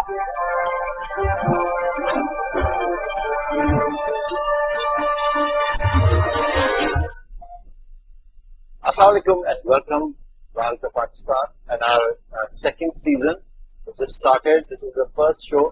Assalamu alaikum and welcome to Alka Pakistan and our second season. This just started. This is the first show.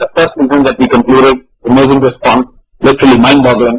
the first season that we concluded, amazing response, literally mind-boggling,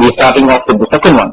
we starting off with the second one.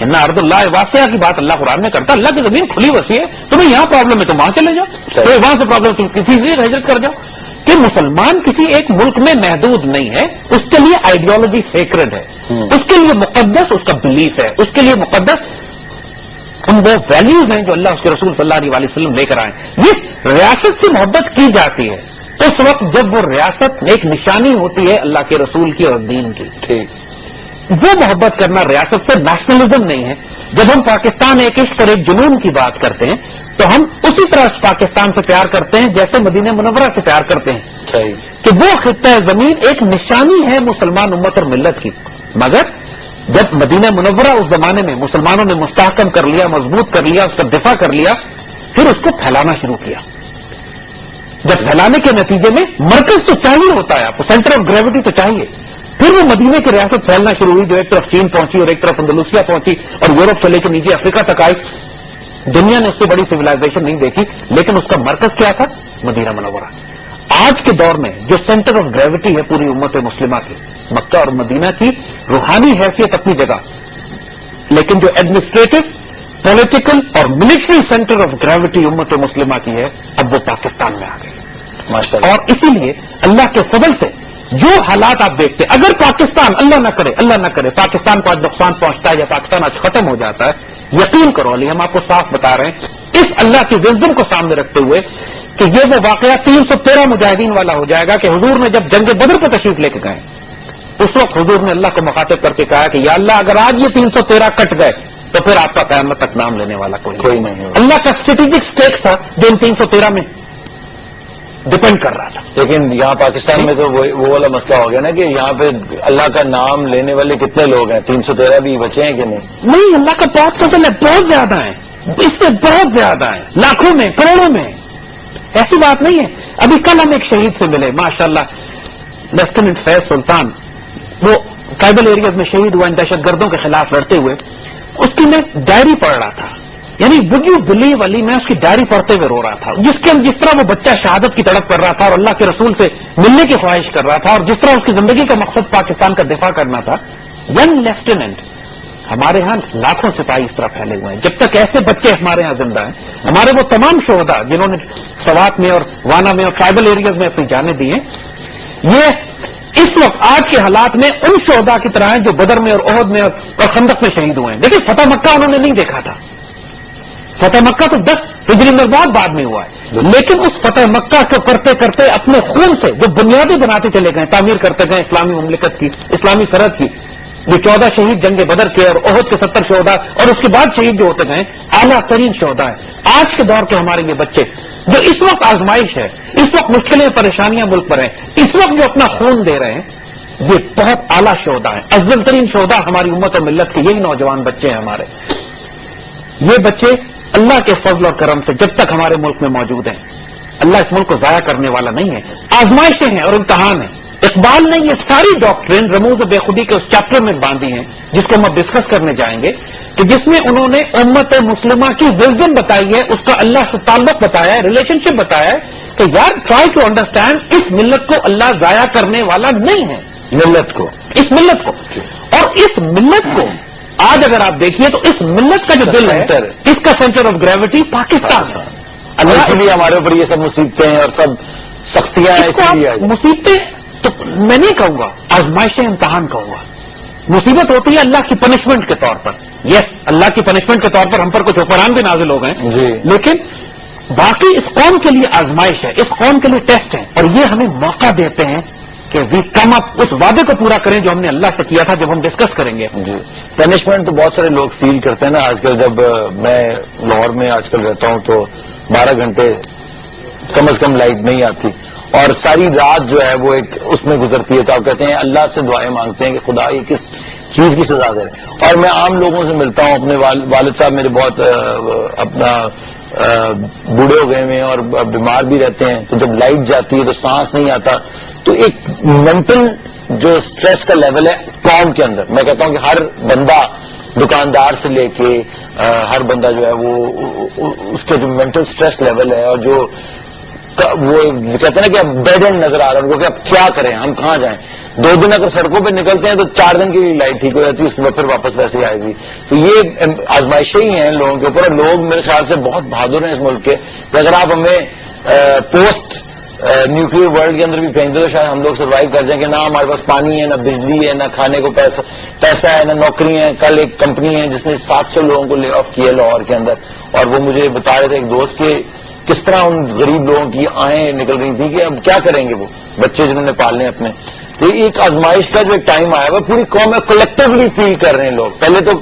ان ارض اللہ واسعہ کی بات اللہ قرآن میں کرتا، اللہ کی زمین کھلی وسیع ہے، تمہیں یہاں پرابلم ہے تو وہاں چلے جاؤ، تو وہاں سے پرابلم تم کسی جگہ ہجرت کر جاؤ. کہ مسلمان کسی ایک ملک میں محدود نہیں ہے، اس کے لیے آئیڈیالوجی سیکرڈ ہے، اس کے لیے مقدس اس کا بلیف ہے، اس کے لیے مقدس ان وہ ویلیوز ہیں جو اللہ اس کے رسول صلی اللہ علیہ وسلم لے کر آئے. جس ریاست سے محبت کی جاتی ہے اس وقت جب وہ ریاست ایک نشانی ہوتی ہے اللہ کے رسول کی اور دین کی، وہ محبت کرنا ریاست سے نیشنلزم نہیں ہے. جب ہم پاکستان ایک عشق اور ایک جنون کی بات کرتے ہیں تو ہم اسی طرح اس پاکستان سے پیار کرتے ہیں جیسے مدینہ منورہ سے پیار کرتے ہیں کہ وہ خطہ زمین ایک نشانی ہے مسلمان امت اور ملت کی. مگر جب مدینہ منورہ اس زمانے میں مسلمانوں نے مستحکم کر لیا، مضبوط کر لیا، اس کا دفاع کر لیا، پھر اس کو پھیلانا شروع کیا. جب پھیلانے کے نتیجے میں مرکز تو چاہیے ہوتا ہے، آپ کو سینٹر آف گریوٹی تو چاہیے. پھر وہ مدینے کی ریاست پھیلنا شروع ہوئی جو ایک طرف چین پہنچی اور ایک طرف اندلوسیہ پہنچی اور یورپ سے لے کے نیچے افریقہ تک آئی. دنیا نے اس سے بڑی سویلائزیشن نہیں دیکھی، لیکن اس کا مرکز کیا تھا؟ مدینہ منورہ. آج کے دور میں جو سینٹر آف گریوٹی ہے پوری امت مسلمہ کی، مکہ اور مدینہ کی روحانی حیثیت اپنی جگہ، لیکن جو ایڈمنسٹریٹو، پولیٹیکل اور ملٹری سینٹر آف گریوٹی امت مسلمہ کی ہے، اب وہ پاکستان میں آ گئی ماشاءاللہ. اور اسی لیے اللہ کے فضل سے جو حالات آپ دیکھتے، اگر پاکستان اللہ نہ کرے پاکستان کو آج نقصان پہنچتا ہے یا پاکستان آج ختم ہو جاتا ہے، یقین کرو علی، ہم آپ کو صاف بتا رہے ہیں اس اللہ کی وزڈم کو سامنے رکھتے ہوئے کہ یہ وہ واقعہ 313 مجاہدین والا ہو جائے گا کہ حضور نے جب جنگ بدر پہ تشریف لے کے گئے اس وقت حضور نے اللہ کو مخاطب کر کے کہا کہ یا اللہ اگر آج یہ 313 کٹ گئے تو پھر آپ کا قیامت تک نام لینے والا کوئی نہیں. اللہ کا اسٹریٹجک سٹیک تھا جو ان 313 میں ڈپینڈ کر رہا تھا. لیکن یہاں پاکستان میں تو وہ والا مسئلہ ہو گیا نا کہ یہاں پہ اللہ کا نام لینے والے کتنے لوگ ہیں؟ 313 بھی بچے ہیں کہ نہیں؟ اللہ کا بہت فضل ہے، بہت زیادہ ہیں، اس سے بہت زیادہ ہیں، لاکھوں میں، کروڑوں میں. ایسی بات نہیں ہے. ابھی کل ہم ایک شہید سے ملے ماشاءاللہ، لیفٹیننٹ فیض سلطان، وہ ٹرائبل ایریاز میں شہید ہوا ان دہشت گردوں کے خلاف لڑتے ہوئے. اس کی میں ڈائری پڑھ رہا تھا، یعنی وڈ یو بلیو علی، میں اس کی ڈائری پڑھتے ہوئے رو رہا تھا. جس طرح وہ بچہ شہادت کی تڑپ کر رہا تھا اور اللہ کے رسول سے ملنے کی خواہش کر رہا تھا، اور جس طرح اس کی زندگی کا مقصد پاکستان کا دفاع کرنا تھا. ینگ لیفٹیننٹ، ہمارے ہاں لاکھوں سپاہی اس طرح پھیلے ہوئے ہیں. جب تک ایسے بچے ہمارے ہاں زندہ ہیں، ہمارے وہ تمام شہداء جنہوں نے سوات میں اور وانا میں اور ٹرائبل ایریاز میں اپنی جانیں دی ہیں، یہ اس وقت آج کے حالات میں ان شہداء کی طرح ہیں جو بدر میں اور احد میں اور خندق میں شہید ہوئے ہیں. دیکھیں فتح مکہ انہوں نے نہیں دیکھا تھا، فتح مکہ تو 10 ہجری میں بعد میں ہوا ہے، لیکن اس فتح مکہ کو کرتے کرتے اپنے خون سے جو بنیادیں بناتے چلے گئے، تعمیر کرتے گئے اسلامی مملکت کی، اسلامی سرحد کی. جو 14 شہید جنگ بدر کے اور احد کے 70 شہداء اور اس کے بعد شہید جو ہوتے گئے، اعلیٰ ترین شہداء ہیں. آج کے دور کے ہمارے یہ بچے جو اس وقت آزمائش ہے، اس وقت مشکلیں پریشانیاں ملک پر ہیں، اس وقت جو اپنا خون دے رہے ہیں، یہ بہت اعلیٰ شہداء ہیں. افضل ترین شہداء ہماری امت اور ملت کے یہی نوجوان بچے ہیں ہمارے. یہ بچے اللہ کے فضل اور کرم سے جب تک ہمارے ملک میں موجود ہیں، اللہ اس ملک کو ضائع کرنے والا نہیں ہے. آزمائشیں ہیں اور امتحان ہیں. اقبال نے یہ ساری ڈاکٹرین رموز بے خودی کے اس چیپٹر میں باندھی ہیں جس کو ہم اب ڈسکس کرنے جائیں گے، کہ جس میں انہوں نے امت مسلمہ کی وزڈم بتائی ہے، اس کا اللہ سے تعلق بتایا ہے، ریلیشن شپ بتایا ہے کہ یار ٹرائی ٹو انڈرسٹینڈ، اس ملت کو اللہ ضائع کرنے والا نہیں ہے. ملت کو، اس ملت کو، اور اس ملت کو آج اگر آپ دیکھیے تو اس ملت کا جو دل ہے، اس کا سینٹر آف گریوٹی پاکستان ہے. اللہ اسی لیے ہمارے اوپر یہ سب مصیبتیں ہیں اور سب سختیاں ہیں. اسی لیے مصیبتیں تو میں نہیں کہوں گا، آزمائشیں امتحان کہوں گا. مصیبت ہوتی ہے اللہ کی پنشمنٹ کے طور پر. یس، اللہ کی پنشمنٹ کے طور پر ہم پر کچھ اوپران بھی نازل ہو گئے جی، لیکن باقی اس قوم کے لیے آزمائش ہے، اس قوم کے لیے ٹیسٹ ہے، اور یہ ہمیں موقع دیتے ہیں کہ وی کم اپ، اس وعدے کو پورا کریں جو ہم نے اللہ سے کیا تھا، جب ہم ڈسکس کریں گے. جی، پنشمنٹ تو بہت سارے لوگ فیل کرتے ہیں نا. آج کل جب میں لاہور میں آج کل رہتا ہوں تو 12 گھنٹے کم از کم لائٹ نہیں آتی اور ساری رات جو ہے وہ ایک اس میں گزرتی ہے. تو آپ کہتے ہیں اللہ سے دعائیں مانگتے ہیں کہ خدا یہ کس چیز کی سزا دے رہے. اور میں عام لوگوں سے ملتا ہوں، اپنے والد صاحب میرے بہت اپنا بوڑھے ہو گئے ہیں اور بیمار بھی رہتے ہیں، تو جب لائٹ جاتی ہے تو سانس نہیں آتا. تو ایک مینٹل جو سٹریس کا لیول ہے قوم کے اندر، میں کہتا ہوں کہ ہر بندہ دکاندار سے لے کے ہر بندہ جو ہے وہ اس کے جو مینٹل سٹریس لیول ہے اور جو وہ کہتے ہیں نا کہ اب ڈیڈ اینڈ نظر آ رہا ہے ان کو کہ اب کیا کریں, ہم کہاں جائیں. 2 دن اگر سڑکوں پہ نکلتے ہیں تو 4 دن کی لائٹ ٹھیک ہو جاتی ہے, اس کے بعد پھر واپس ویسے ہی آئے گی. تو یہ آزمائشیں ہی ہیں لوگوں کے اوپر, اور لوگ میرے خیال سے بہت بہادر ہیں اس ملک کے کہ اگر آپ ہمیں پوسٹ نیوکلیر ورلڈ کے اندر بھی پھینک دو تو شاید ہم لوگ سروائیو کر جائیں کہ نہ ہمارے پاس پانی ہے, نہ بجلی ہے, نہ کھانے کو پیسہ ہے, نہ نوکری ہے. کل ایک کمپنی ہے جس نے 700 لوگوں کو لے آف کیا لاہور کے اندر, اور وہ مجھے بتا رہے تھے ایک دوست کہ کس طرح ان غریب لوگوں کی آہیں نکل رہی تھی کہ اب کیا کریں گے وہ بچے جنہوں نے پالنے اپنے. تو ایک آزمائش کا جو ایک ٹائم آیا ہوا پوری قوم میں کلیکٹیولی فیل کر رہے ہیں لوگ. پہلے تو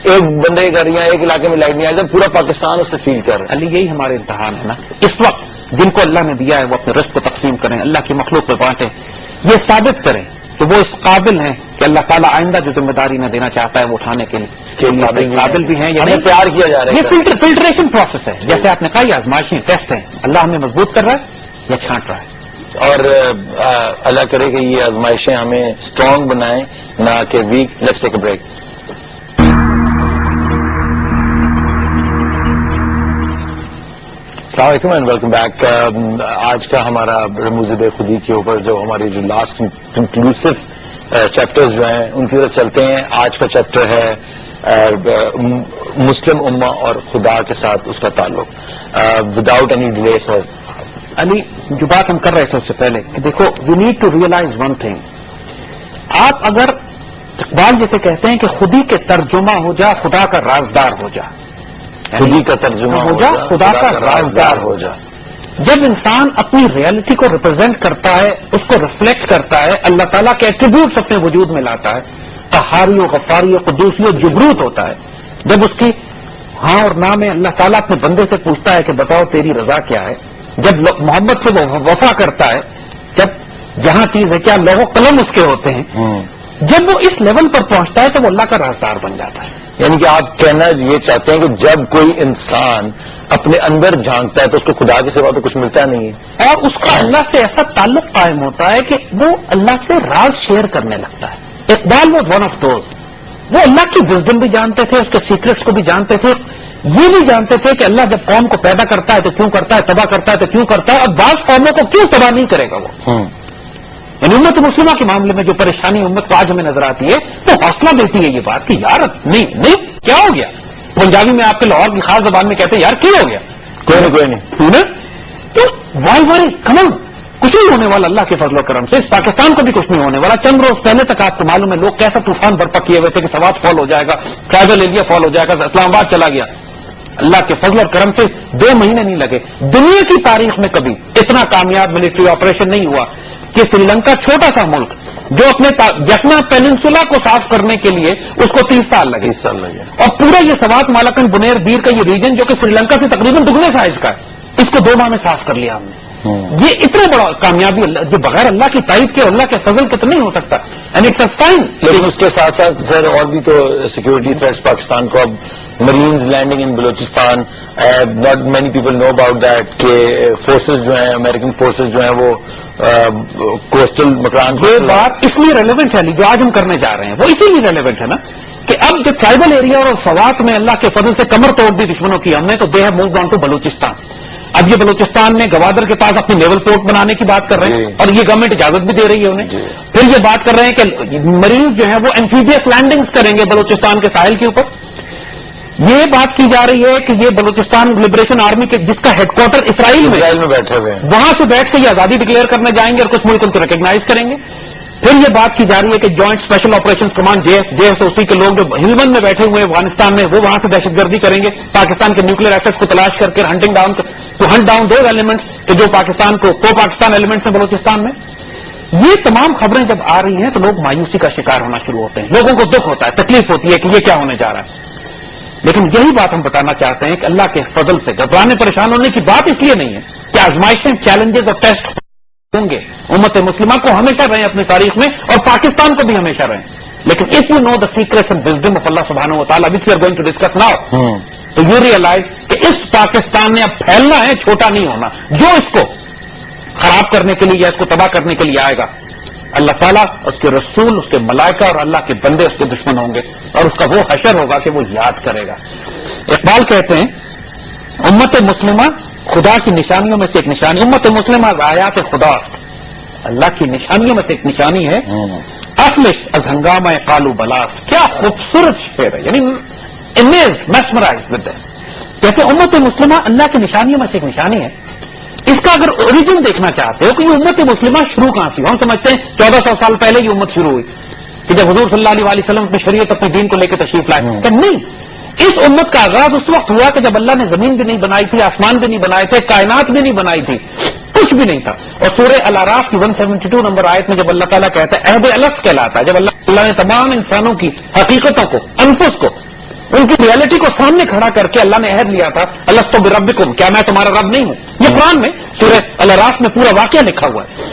ایک بندے کے گھر یا ایک علاقے میں لائٹ نہیں آئی, پورا پاکستان اس سے فیل کر رہا ہے. علی یہی ہمارے امتحان ہے نا, اس وقت جن کو اللہ نے دیا ہے وہ اپنے رزق کو تقسیم کریں, اللہ کی مخلوق میں بانٹیں, یہ ثابت کریں کہ وہ اس قابل ہیں کہ اللہ تعالیٰ آئندہ جو ذمہ داری نہ دینا چاہتا ہے وہ اٹھانے کے لیے قابل بھی ہیں. ہمیں پیار کیا جا رہا ہے. یہ فلٹریشن پروسیس ہے, جیسے آپ نے کہا یہ آزمائشیں ٹیسٹ ہیں. اللہ ہمیں مضبوط کر رہا ہے یا چھانٹ رہا ہے. اور اللہ کرے کہ یہ آزمائشیں ہمیں اسٹرانگ بنائیں نہ کہ weak. Let's take a break. السلام علیکم اینڈ ویلکم بیک. آج کا ہمارا رموز بے خودی کے اوپر جو ہماری جو لاسٹ کنکلوسو چیپٹرز جو ہیں ان کی طرف چلتے ہیں. آج کا چیپٹر ہے مسلم امہ اور خدا کے ساتھ اس کا تعلق. وداؤٹ اینی ڈیلے سر. علی جو بات ہم کر رہے تھے اس سے پہلے کہ دیکھو you need to realize one thing. آپ اگر اقبال جسے کہتے ہیں کہ خودی کے ترجمہ ہو جا خدا کا رازدار ہو جا, خودی کا ترجمہ ہو جا خدا کا رازدار ہو جا. جب انسان اپنی ریئلٹی کو ریپرزینٹ کرتا ہے, اس کو ریفلیکٹ کرتا ہے, اللہ تعالیٰ کے ایٹریبیوٹس اپنے وجود میں لاتا ہے, قہاری و غفاری و قدوسی و جبروت ہوتا ہے, جب اس کی ہاں اور نہ میں اللہ تعالیٰ اپنے بندے سے پوچھتا ہے کہ بتاؤ تیری رضا کیا ہے, جب محبت سے وہ وفا کرتا ہے, جب جہاں چیز ہے کیا لوح و قلم اس کے ہوتے ہیں, جب وہ اس لیول پر پہنچتا ہے تو وہ اللہ کا رازدار بن جاتا ہے. یعنی کہ آپ کہنا یہ چاہتے ہیں کہ جب کوئی انسان اپنے اندر جھانکتا ہے تو اس کو خدا کے سوا تو کچھ ملتا نہیں ہے, اور اس کا اللہ سے ایسا تعلق قائم ہوتا ہے کہ وہ اللہ سے راز شیئر کرنے لگتا ہے. Iqbal was one of those. وہ اللہ کی وزڈم بھی جانتے تھے, اس کے سیکرٹس کو بھی جانتے تھے, یہ بھی جانتے تھے کہ اللہ جب قوم کو پیدا کرتا ہے تو کیوں کرتا ہے, تباہ کرتا ہے تو کیوں کرتا ہے, اور بعض قوموں کو کیوں تباہ نہیں کرے گا وہ. یعنی امت مسلمہ کے معاملے میں جو پریشانی امت کو آج ہمیں نظر آتی ہے وہ حوصلہ دیتی ہے یہ بات کہ یار نہیں کیا ہو گیا. پنجابی میں آپ کے لاہور کی خاص زبان میں کہتے ہیں یار کیا ہو گیا, کوئی نہیں. تو وائی کمن کچھ نہیں ہونے والا اللہ کے فضل و کرم سے. اس پاکستان کو بھی کچھ نہیں ہونے والا. چند روز پہلے تک آپ کو معلوم ہے لوگ کیسا طوفان برپا کیے ہوئے تھے کہ سوات فال ہو جائے گا, ٹرائبل ایریا فال ہو جائے گا, اسلام آباد چلا گیا. اللہ کے فضل اور کرم سے 2 مہینے نہیں لگے. دنیا کی تاریخ میں کبھی اتنا کامیاب ملٹری آپریشن نہیں ہوا کہ سری لنکا چھوٹا سا ملک جو اپنے جفنا پیننسولا کو صاف کرنے کے لیے اس کو 30 سال لگے. اور پورا یہ سوات مالاکن بنیر بیر کا یہ ریجن جو کہ سری لنکا سے تقریباً دگنے سائز کا ہے, اس کو 2 ماہ میں صاف کر لیا ہم نے. یہ اتنا بڑا کامیابی جو بغیر اللہ کی تائید کے اللہ کے فضل کے تو نہیں ہو سکتا. And it's a sign. لیکن اس کے ساتھ ساتھ سر اور بھی تو سیکورٹی تھریٹس پاکستان کو. اب marines landing in Balochistan, not many people know about that کہ فورسز جو ہیں امریکن فورسز جو ہیں وہ کوسٹل مکران. یہ بات اس لیے ریلیونٹ ہے جو آج ہم کرنے جا رہے ہیں, وہ اسی لیے ریلیونٹ ہے نا کہ اب جو ٹرائبل ایریا اور سوات میں اللہ کے فضل سے کمر توڑ دی دشمنوں کی ہم نے, تو they have moved on to Balochistan. اب یہ بلوچستان میں گوادر کے پاس اپنی نیول پورٹ بنانے کی بات کر رہے ہیں, اور یہ گورنمنٹ اجازت بھی دے رہی ہے انہیں. پھر یہ بات کر رہے ہیں کہ مریض جو ہیں وہ ایمفیبیس لینڈنگز کریں گے بلوچستان کے ساحل کے اوپر. یہ بات کی جا رہی ہے کہ یہ بلوچستان لبریشن آرمی کے جس کا ہیڈ کوارٹر اسرائیل میں بیٹھے ہوئے ہیں, وہاں سے بیٹھ کے یہ آزادی ڈکلیئر کرنے جائیں گے اور کچھ ملک ان کو ریکگنائز کریں گے. پھر یہ بات کی جا رہی ہے کہ joint special operations command JSOC کے لوگ جو ہلمند میں بیٹھے ہوئے ہیں افغانستان میں, وہ وہاں سے دہشت گردی کریں گے پاکستان کے نیوکلیر ایسٹس کو تلاش کر کے ہنٹ ڈاؤن دوز ایلیمنٹس کہ جو پاکستان کو پاکستان ایلیمنٹس ہیں بلوچستان میں. یہ تمام خبریں جب آ رہی ہیں تو لوگ مایوسی کا شکار ہونا شروع ہوتے ہیں, لوگوں کو دکھ ہوتا ہے, تکلیف ہوتی ہے کہ یہ کیا ہونے جا رہا ہے. لیکن یہی بات ہم بتانا چاہتے ہیں کہ اللہ کے فضل سے گھبرانے پریشان ہونے کی بات اس لیے نہیں ہے کہ آزمائشیں, چیلنجز اور ٹیسٹ ہوں گے. امت مسلمہ کو ہمیشہ رہیں اپنی تاریخ میں, اور پاکستان کو بھی ہمیشہ رہیں. لیکن if you know the secrets and wisdom of Allah سبحانہ و تعالیٰ which we are going to discuss now, تو یو ریئلائز کہ اس پاکستان نے اب پھیلنا ہے, چھوٹا نہیں ہونا. جو اس کو خراب کرنے کے لیے یا اس کو تباہ کرنے کے لیے آئے گا, اللہ تعالیٰ, اس کے رسول, اس کے ملائکہ اور اللہ کے بندے اس کے دشمن ہوں گے, اور اس کا وہ حشر ہوگا کہ وہ یاد کرے گا. اقبال کہتے ہیں امت مسلمہ خدا کی نشانیوں میں سے ایک نشانی امت مسلمہ آیات خدا اللہ کی نشانیوں میں سے ایک نشانی ہے اصلش از ہنگامہ قالو بلاس. کیا خوبصورت شعر ہے, یعنی امیزڈ میسمرائزڈ ود دس. کہتے ہیں امت مسلمہ اللہ کی نشانیوں میں سے ایک نشانی ہے. اس کا اگر اوریجن دیکھنا چاہتے ہو کہ یہ امت مسلمہ شروع کہاں سے, ہم سمجھتے ہیں 1400 سال پہلے یہ امت شروع ہوئی کہ جب حضور صلی اللہ علیہ وسلم اپنی شریعت اپنے دین کو لے کے تشریف لائے. کہ نہیں, اس امت کا آغاز اس وقت ہوا کہ جب اللہ نے زمین بھی نہیں بنائی تھی, آسمان بھی نہیں بنائے تھے, کائنات بھی نہیں بنائی تھی, کچھ بھی نہیں تھا. اور سورہ الاعراف کی 172 نمبر آیت میں جب اللہ تعالیٰ کہتا ہے عہد الست کہلاتا ہے, جب اللہ نے تمام انسانوں کی حقیقتوں کو, انفس کو, ان کی ریالٹی کو سامنے کھڑا کر کے اللہ نے عہد لیا تھا الستو بربکم, کیا میں تمہارا رب نہیں ہوں. یہ قرآن میں سورہ الاعراف میں پورا واقعہ لکھا ہوا ہے,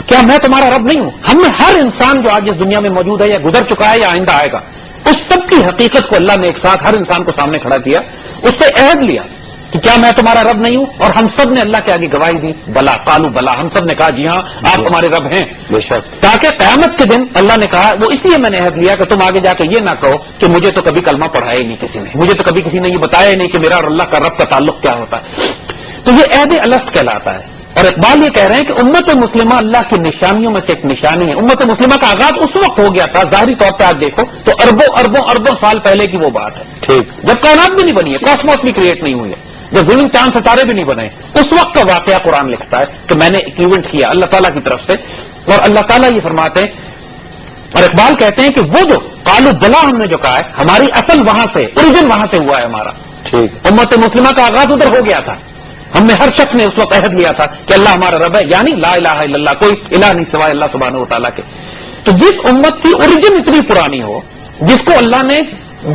کیا میں تمہارا رب نہیں ہوں. ہم نے ہر انسان جو آج اس دنیا میں موجود ہے یا گزر چکا ہے یا آئندہ آئے گا, اس سب کی حقیقت کو اللہ نے ایک ساتھ ہر انسان کو سامنے کھڑا کیا, اس سے عہد لیا کہ کیا میں تمہارا رب نہیں ہوں. اور ہم سب نے اللہ کے آگے گواہی دی, بلا قالو بلا, ہم سب نے کہا جی ہاں آپ ہمارے رب ہیں. بے شک. تاکہ قیامت کے دن اللہ نے کہا, وہ اس لیے میں نے عہد لیا کہ تم آگے جا کے یہ نہ کہو کہ مجھے تو کبھی کلمہ پڑھایا ہی نہیں کسی نے, مجھے تو کبھی کسی نے یہ بتایا ہی نہیں کہ میرا اور اللہ کا رب کا تعلق کیا ہوتا ہے. تو یہ عہد الست کہلاتا ہے. اور اقبال یہ کہہ رہے ہیں کہ امت مسلمہ اللہ کی نشانیوں میں سے ایک نشانی ہے. امت مسلمہ کا آغاز اس وقت ہو گیا تھا, ظاہری طور پہ آپ دیکھو تو اربوں سال پہلے کی وہ بات ہے. ٹھیک. جب کائنات بھی نہیں بنی ہے, کاسموس بھی کریٹ نہیں ہوئی ہے, جب زمین چاند ستارے بھی نہیں بنے, اس وقت کا واقعہ قرآن لکھتا ہے کہ میں نے ایک ایونٹ کیا اللہ تعالیٰ کی طرف سے. اور اللہ تعالیٰ یہ فرماتے ہیں, اور اقبال کہتے ہیں کہ وہ جو قالو بلا ہم نے جو کہا ہے, ہماری اصل وہاں سے, اوریجن وہاں سے ہوا ہے ہمارا. ٹھیک. امت مسلمہ کا آغاز ادھر ہو گیا تھا. ہم نے ہر شخص نے اس وقت عہد لیا تھا کہ اللہ ہمارا رب ہے, یعنی لا الہ الا اللہ, کوئی الہ نہیں سوائے اللہ سبحانہ و تعالیٰ کے. تو جس امت کی اوریجن اتنی پرانی ہو, جس کو اللہ نے,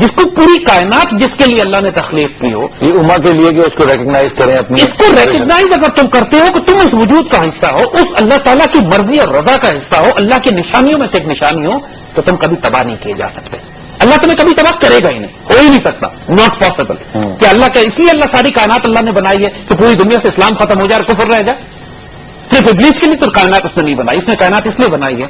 جس کو پوری کائنات جس کے لیے اللہ نے تخلیق کی ہو, یہ امت کے لیے کہ اس کو ریکگنائز کریں, اپنی اس کو ریکگنائز اگر تم کرتے ہو کہ تم اس وجود کا حصہ ہو, اس اللہ تعالیٰ کی مرضی اور رضا کا حصہ ہو, اللہ کی نشانیوں میں سے ایک نشانی ہو, تو تم کبھی تباہ نہیں کیے جا سکتے. اللہ تمہیں کبھی تباہ کرے گا ہی نہیں, ہو ہی نہیں سکتا, ناٹ پاسبل. کہ اللہ کا, اس لیے اللہ ساری کائنات اللہ نے بنائی ہے کہ پوری دنیا سے اسلام ختم ہو جائے اور کفر رہ جائے. صرف ابلیس کے لیے تو کائنات اس نے نہیں بنائی, اس نے کائنات اس لیے بنائی ہے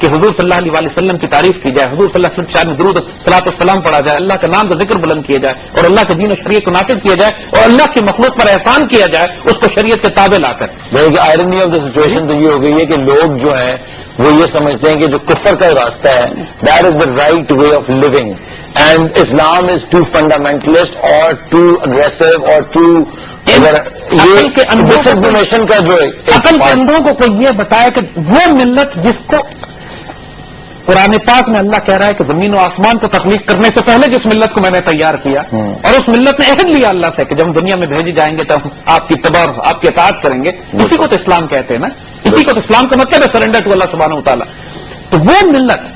کہ حضور صلی اللہ علیہ وسلم کی تعریف کی جائے, حضور صلی اللہ علیہ وسلم شان میں درود صلاۃ والسلام پڑھا جائے, اللہ کا نام کا ذکر بلند کیا جائے, اور اللہ کے دین و شریعت کو نافذ کیا جائے, اور اللہ کی مخلوق پر احسان کیا جائے اس کو شریعت کے تابع لا کر. لیکن آئرنی آف دا سچویشن تو یہ ہو گئی ہے کہ لوگ جو ہیں وہ یہ سمجھتے ہیں کہ جو کفر کا راستہ ہے that is the right way of living, and Islam is too fundamentalist اور ٹو اگریسو اور ٹو ڈس انفارمیشن کا جو عقل کے اندھوں کو کوئی یہ بتایا کہ وہ ملت جس کو قرآن پاک میں اللہ کہہ رہا ہے کہ زمین و آسمان کو تخلیق کرنے سے پہلے جس ملت کو میں نے تیار کیا, اور اس ملت نے عہد لیا اللہ سے کہ جب ہم دنیا میں بھیجے جائیں گے تو ہم آپ کی اتباع اور آپ کی اطاعت کریں گے, اسی کو تو اسلام کہتے ہیں نا, اسی کو تو اسلام کا مطلب ہے سرنڈر ٹو اللہ سبحانہ و تعالیٰ. تو وہ ملت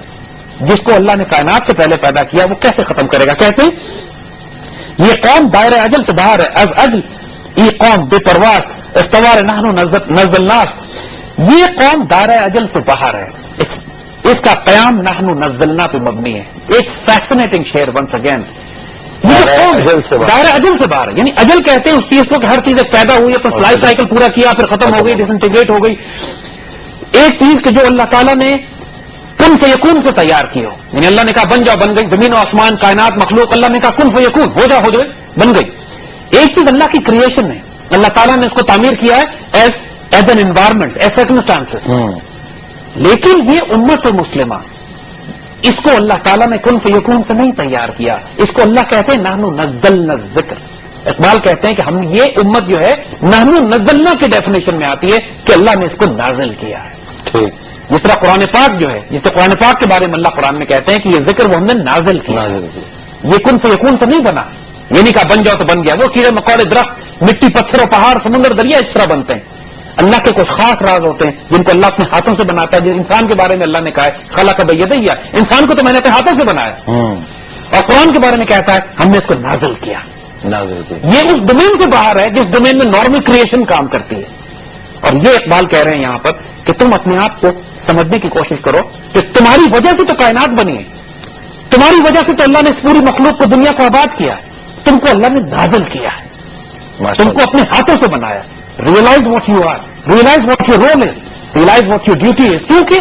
جس کو اللہ نے کائنات سے پہلے پیدا کیا, وہ کیسے ختم کرے گا؟ کہتے ہیں یہ قوم دائرہ اجل سے باہر ہے, از اجل یہ قوم بے پرواز استوار نحن نزل ناس, یہ قوم دائرہ اجل سے باہر ہے, اس کا قیام نحن نزلنا پہ مبنی ہے. ایک فیسنیٹنگ شعر ونس اگین, دائرہ اجل سے باہر ہے, یعنی اجل کہتے ہیں اس چیز کو کہ ہر چیز ایک پیدا ہوئی, اپنا لائف سائیکل پورا کیا, پھر ختم ہو گئی, ڈس انٹیگریٹ ہو گئی. ایک چیز کہ جو اللہ تعالیٰ نے کن فیکون سے تیار کی ہو, یعنی اللہ نے کہا بن جاؤ, بن گئی. زمین و آسمان کائنات مخلوق, اللہ نے کہا کن فیکون, ہو جاؤ, ہو جائے, بن گئی. ایک چیز اللہ کی کریشن ہے, اللہ تعالیٰ نے اس کو تعمیر کیا ہے as an environment, as circumstances. لیکن یہ امت مسلمہ, اس کو اللہ تعالیٰ نے کن فیکون سے نہیں تیار کیا, اس کو اللہ کہتے ہیں نحن نزلنا الذکر. اقبال کہتے ہیں کہ ہم, یہ امت جو ہے نحن نزلنا کی ڈیفینیشن میں آتی ہے کہ اللہ نے اس کو نازل کیا ہے. ٹھیک. جس طرح قرآن پاک جو ہے, جس سے قرآن پاک کے بارے میں اللہ قرآن میں کہتے ہیں کہ یہ ذکر وہ ہم نے نازل کیا, یہ کن فیکون سے نہیں بنا, یہ نہیں کہا بن جاؤ تو بن گیا. وہ کیڑے مکوڑے, درخت, مٹی, پتھر و پہاڑ, سمندر, دریا اس طرح بنتے ہیں. اللہ کے کچھ خاص راز ہوتے ہیں جن کو اللہ اپنے ہاتھوں سے بناتا ہے. جس انسان کے بارے میں اللہ نے کہا ہے خلق بیدیہ, انسان کو تو میں نے اپنے ہاتھوں سے بنایا. اور قرآن کے بارے میں کہتا ہے ہم نے اس کو نازل کیا. یہ اس ڈومین سے باہر ہے جس ڈومین میں نارمل کریشن کام کرتی ہے. اور یہ اقبال کہہ رہے ہیں یہاں پر کہ تم اپنے آپ کو سمجھنے کی کوشش کرو کہ تمہاری وجہ سے تو کائنات بنی ہے, تمہاری وجہ سے تو اللہ نے اس پوری مخلوق کو, دنیا کو آباد کیا ہے. تم کو اللہ نے نازل کیا ہے, تم کو اپنے ہاتھوں سے بنایا. Realize what you are, realize what your role is, realize what your duty is. کیونکہ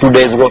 2 days ago।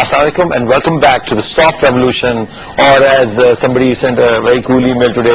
Assalamualaikum and welcome back to the Soft Revolution, or as somebody sent a very cool email today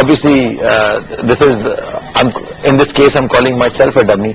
obviously this is in this case I'm calling myself a dummy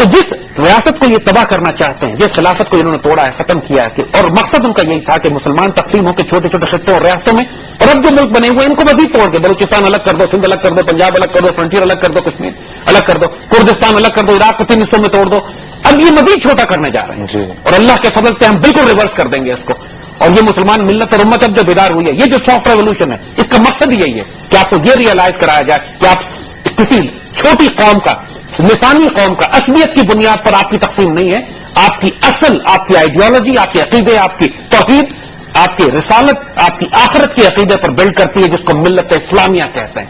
تو جس ریاست کو یہ تباہ کرنا چاہتے ہیں، جس خلافت کو انہوں نے توڑا ہے، ختم کیا ہے، اور مقصد ان کا یہی تھا کہ مسلمان تقسیم ہو کے چھوٹے چھوٹے خطوں اور ریاستوں میں، اور اب جو ملک بنے ہوئے ان کو مزید توڑ کے بلوچستان الگ کر دو، سندھ الگ کر دو، پنجاب الگ کر دو، فرنٹیئر الگ کر دو، کشمیر الگ کر دو، کردستان الگ کر دو، عراق کو 3 حصوں میں توڑ دو، اب یہ مزید چھوٹا کرنے جا رہے ہیں، اور اللہ کے فضل سے ہم بالکل ریورس کر دیں گے اس کو. اور یہ مسلمان ملت اور امت اب جو بیدار ہوئی ہے، یہ جو سافٹ ریولوشن ہے، اس کا مقصد یہی ہے کہ آپ کو یہ ریئلائز کرایا جائے کہ آپ کسی چھوٹی قوم کا، لسانی قوم کا عصبیت کی بنیاد پر آپ کی تقسیم نہیں ہے. آپ کی اصل، آپ کی آئیڈیالوجی، آپ کے عقیدے، آپ کی توحید، آپ کی رسالت، آپ کی آخرت کے عقیدے پر بلڈ کرتی ہے، جس کو ملت اسلامیہ کہتے ہیں.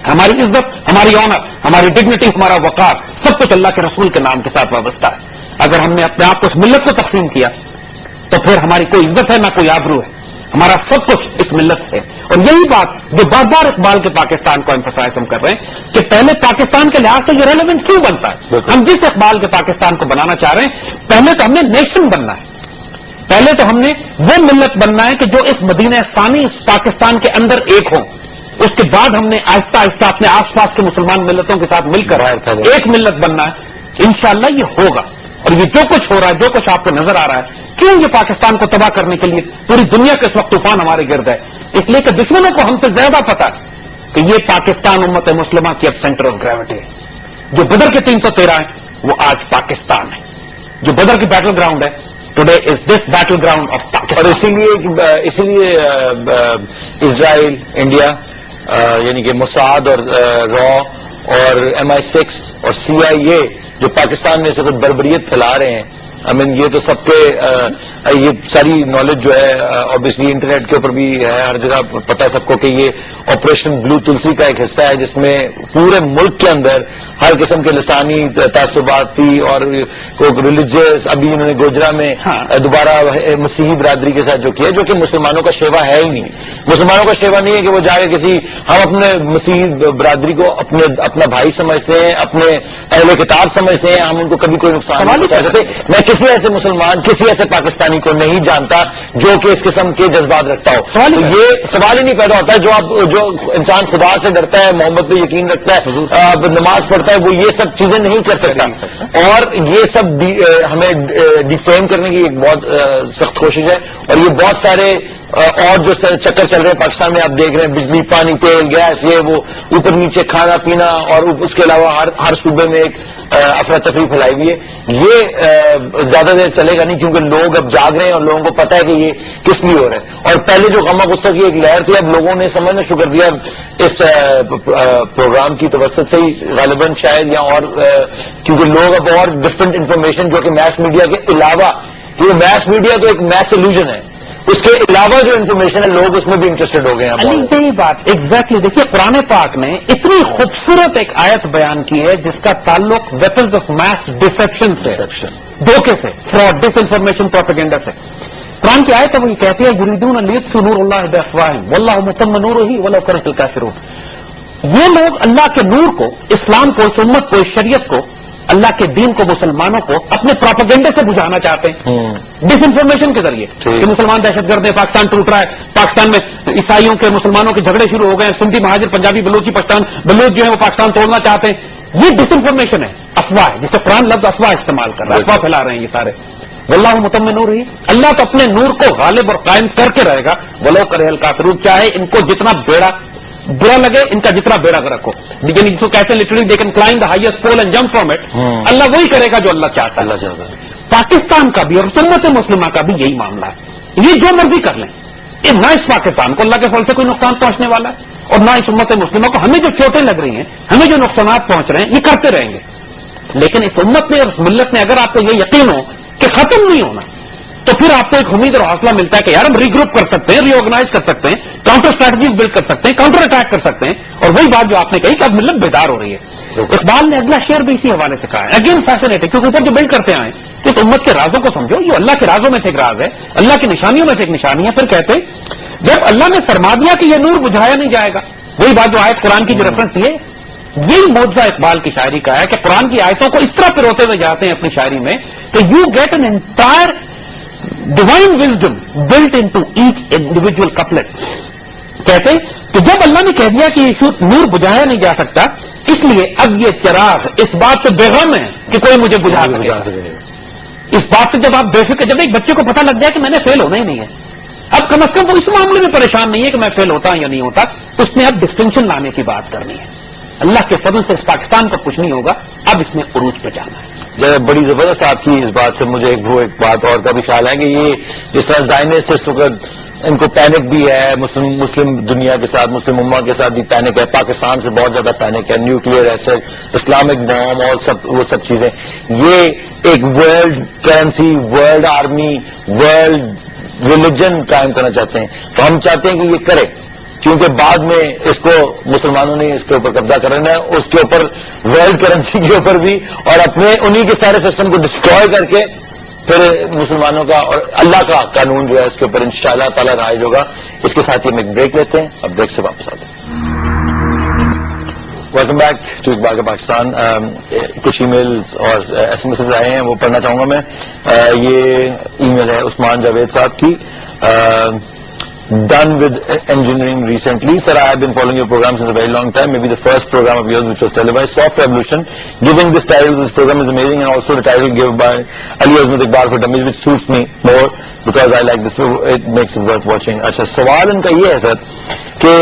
ہماری عزت، ہماری آنر، ہماری ڈگنیٹی، ہمارا وقار، سب کچھ اللہ کے رسول کے نام کے ساتھ وابستہ ہے. اگر ہم نے اپنے آپ کو اس ملت کو تقسیم کیا تو پھر ہماری کوئی عزت ہے نہ کوئی آبرو ہے. ہمارا سب کچھ اس ملت سے. اور یہی بات جو بار بار اقبال کے پاکستان کو ایمفسائز ہم کر رہے ہیں کہ پہلے پاکستان کے لحاظ سے یہ ریلیونٹ کیوں بنتا ہے. ہم جس اقبال کے پاکستان کو بنانا چاہ رہے ہیں، پہلے تو ہم نے نیشن بننا ہے، پہلے تو ہم نے وہ ملت بننا ہے کہ جو اس مدینہ ثانی، اس پاکستان کے اندر ایک ہوں. اس کے بعد ہم نے آہستہ آہستہ اپنے آس پاس کے مسلمان ملتوں کے ساتھ مل کر ایک ملت بننا ہے. انشاءاللہ یہ ہوگا. اور یہ جو کچھ ہو رہا ہے، جو کچھ آپ کو نظر آ رہا ہے، کیوں یہ پاکستان کو تباہ کرنے کے لیے پوری دنیا کے اس وقت طوفان ہمارے گرد ہے؟ اس لیے کہ دشمنوں کو ہم سے زیادہ پتا ہے کہ یہ پاکستان امت مسلمہ کی اب سینٹر آف گریوٹی ہے. جو بدر کے 313 ہیں وہ آج پاکستان ہے. جو بدر کی بیٹل گراؤنڈ ہے، today is this battle ground of Pakistan. اور اسی لیے اسرائیل، انڈیا، یعنی کہ موساد اور را اور MI6 اور CIA جو پاکستان میں سے کچھ بربریت پھیلا رہے ہیں، یہ تو سب کے یہ ساری نالج جو ہے obviously انٹرنیٹ کے اوپر بھی ہے، ہر جگہ پتہ ہے سب کو کہ یہ آپریشن بلو تلسی کا ایک حصہ ہے، جس میں پورے ملک کے اندر ہر قسم کے لسانی تعصباتی اور ریلیجیس، ابھی انہوں نے گوجرا میں دوبارہ مسیحی برادری کے ساتھ جو کیا، جو کہ مسلمانوں کا شیوا ہے ہی نہیں. مسلمانوں کا شیوا نہیں ہے کہ وہ جا کے کسی، ہم اپنے مسیحی برادری کو اپنا بھائی سمجھتے ہیں، اپنے اہل کتاب سمجھتے ہیں، ہم ان کو کبھی کوئی نقصان نہیں پہنچا سکتے. میں کسی ایسے مسلمان، کسی ایسے پاکستانی کو نہیں جانتا جو کہ اس قسم کے جذبات رکھتا ہو. یہ سوال ہی نہیں پیدا ہوتا ہے. جو انسان خدا سے ڈرتا ہے، محمد پہ یقین رکھتا ہے، نماز پڑھتا ہے، وہ یہ سب چیزیں نہیں کر سکتا. اور یہ سب ہمیں ڈیفیم کرنے کی ایک بہت سخت کوشش ہے. اور یہ بہت سارے اور جو چکر چل رہے ہیں پاکستان میں، آپ دیکھ رہے ہیں بجلی، پانی، تیل، گیس، یہ وہ اوپر نیچے، کھانا پینا، اور اس کے علاوہ ہر صوبے میں ایک افراتفری پھیلائی ہوئی ہے. یہ زیادہ دیر چلے گا نہیں، کیونکہ لوگ اب جاگ رہے ہیں اور لوگوں کو پتہ ہے کہ یہ کس لیے ہو رہا ہے. اور پہلے جو غم غصہ کی ایک لہر تھی، اب لوگوں نے سمجھنا شروع کر دیا اس پروگرام کی توسط سے ہی غالباً شاید، یا اور کیونکہ لوگ اب اور ڈفرنٹ انفارمیشن جو کہ میس میڈیا کے علاوہ، کیونکہ میس میڈیا تو ایک میس ایلوژن ہے، اس کے علاوہ جو انفارمیشن ہے لوگ اس میں بھی انٹرسٹڈ ہو گئے ہیں. یہی بات ایگزیکٹلی. دیکھیے قرآن پاک نے اتنی خوبصورت ایک آیت بیان کی ہے جس کا تعلق ویپنز آف میس ڈسپشن سے، دھوکے سے، فراڈ، ڈس انفارمیشن، پروپیگنڈا سے. قرآن کی آیت ہے وہ یہ کہتی ہے یریدون لیطفئوا نور اللہ بافواہہم واللہ متم نورہ ولو کرہ الکافرون. یہ لوگ اللہ کے نور کو، اسلام کو، اس امت کو، اس شریعت کو، اللہ کے دین کو، مسلمانوں کو اپنے پروپیگنڈے سے بجھانا چاہتے ہیں، ڈس انفارمیشن کے ذریعے کہ مسلمان دہشت گرد ہے، پاکستان ٹوٹ رہا ہے، پاکستان میں عیسائیوں کے مسلمانوں کے جھگڑے شروع ہو گئے ہیں، سندھی مہاجر، پنجابی، بلوچی، بلوچ جو ہے وہ پاکستان توڑنا چاہتے ہیں. یہ ڈس انفارمیشن ہے، افواہ ہے، جسے قرآن لفظ افواہ استعمال کر رہا ہے، افواہ پھیلا رہے ہیں یہ سارے. واللہ متم نورہ، اللہ تو اپنے نور کو غالب اور قائم کر کے رہے گا، ولو کرہ الکافرون، چاہے ان کو جتنا برا لگے، ان کا جتنا بیڑا رکھو. لیکن جس کو کہتے ہیں literally they can climb the highest pole and jump from it. Allah وہی کرے گا جو اللہ چاہتا ہے. پاکستان کا بھی اور سنت مسلمہ کا بھی یہی معاملہ ہے. یہ جو مرضی کر لیں، نہ اس پاکستان کو اللہ کے فضل سے کوئی نقصان پہنچنے والا ہے، اور نہ اس امت مسلمہ کو ہمیں جو چوٹیں لگ رہی ہیں، ہمیں جو نقصانات پہنچ رہے ہیں، یہ کرتے رہیں گے. لیکن اس امت نے اور اس ملت نے اگر آپ کو یہ یقین ہو کہ ختم نہیں ہونا، تو پھر آپ کو ایک امید اور حوصلہ ملتا ہے کہ یار ہم ری گروپ کر سکتے ہیں، ری آرگنائز کر سکتے ہیں، کاؤنٹر اسٹریٹجیز بلڈ کر سکتے ہیں، کاؤنٹر اٹیک کر سکتے ہیں. اور وہی بات جو آپ نے کہی کہ اب ملت بیدار ہو رہی ہے. اقبال نے اگلا شعر بھی اسی حوالے سے کہا ہے. اگین فیسنیٹنگ، کیونکہ اوپر جو بلڈ کرتے آئے تو اس امت کے رازوں کو سمجھو. یہ اللہ کے رازوں میں سے ایک راز ہے، اللہ کی نشانیوں میں سے ایک نشانی ہے. پھر کہتے جب اللہ نے فرما دیا کہ یہ نور بجھایا نہیں جائے گا، وہی بات جو آیت قرآن کی جو ریفرنس دی ہے، یہی معجزہ اقبال کی شاعری کا ہے کہ قرآن کی آیتوں کو اس طرح پروتے ہوئے جاتے ہیں اپنی شاعری میں کہ you get an entire divine wisdom built into each individual couplet. کہتے کہ جب اللہ نے کہہ دیا کہ یہ نور بجھایا نہیں جا سکتا، اس لیے اب یہ چراغ اس بات سے بےغم ہے کہ کوئی مجھے بجھا سکے. اس بات سے جب آپ بے فکر، جب ایک بچے کو پتہ لگ جائے کہ میں نے فیل ہونا ہی نہیں ہے، اب کم از کم وہ اس معاملے میں پریشان نہیں ہے کہ میں فیل ہوتا ہوں یا نہیں ہوتا، اس نے اب ڈسٹنکشن لانے کی بات کرنی ہے. اللہ کے فضل سے اس پاکستان کا کچھ نہیں ہوگا، اب اس نے عروج پہ جانا ہے. بڑی زبردست آپ کی اس بات سے مجھے ایک بات اور کا بھی خیال ہے کہ یہ جس طرح زائنسٹ اس وقت ان کو پینک بھی ہے، مسلم دنیا کے ساتھ، مسلم امہ کے ساتھ بھی پینک ہے، پاکستان سے بہت زیادہ پینک ہے، نیوکلیئر ایسڈ، اسلامک بوم اور وہ سب چیزیں. یہ ایک world currency, world army, world religion قائم کرنا چاہتے ہیں. تو ہم چاہتے ہیں کہ یہ کرے، کیونکہ بعد میں اس کو مسلمانوں نے اس کے اوپر قبضہ کرنا ہے، اس کے اوپر ورلڈ کرنسی کے اوپر بھی، اور اپنے انہی کے سارے سسٹم کو ڈسٹروائے کر کے پھر مسلمانوں کا اور اللہ کا قانون جو ہے اس کے اوپر انشاءاللہ تعالی رائج ہوگا. اس کے ساتھ ہی ہم ایک بریک لیتے ہیں، اب بریک سے واپس آتے ہیں. ویلکم بیک ٹو اقبال کا پاکستان. کچھ ای میلز اور ایس ایم ایس آئے ہیں، وہ پڑھنا چاہوں گا میں. یہ ای میل ہے عثمان جاوید صاحب کی. Done with engineering recently. Sir, I have been following your program since a very long time. Maybe the first program of yours which was televised, Soft Revolution. Giving this title to this program is amazing, and also the title given by Ali Azmat Iqbal for Dummies, which suits me more because I like this. It makes it worth watching. Achha, sawal inka ye hai sir کہ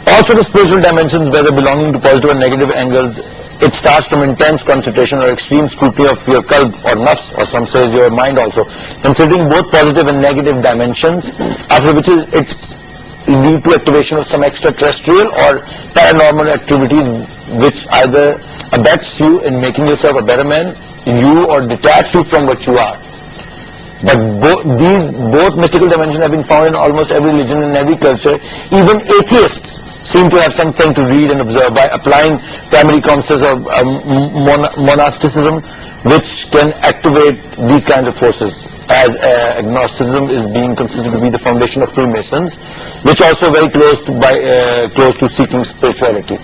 all sort of spiritual dimensions, whether belonging to positive or negative angles, it starts from intense concentration or extreme scrutiny of your qalb or nafs, or some says your mind also, considering both positive and negative dimensions, after which it's lead to activation of some extraterrestrial or paranormal activities which either abets you in making yourself a better man, or detach you from what you are. But both mystical dimensions have been found in almost every religion and every culture. Even atheists seem to have something to read and observe by applying primary concepts of monasticism, which can activate these kinds of forces, as agnosticism is being considered to be the foundation of Freemasons, which also very close to seeking spirituality.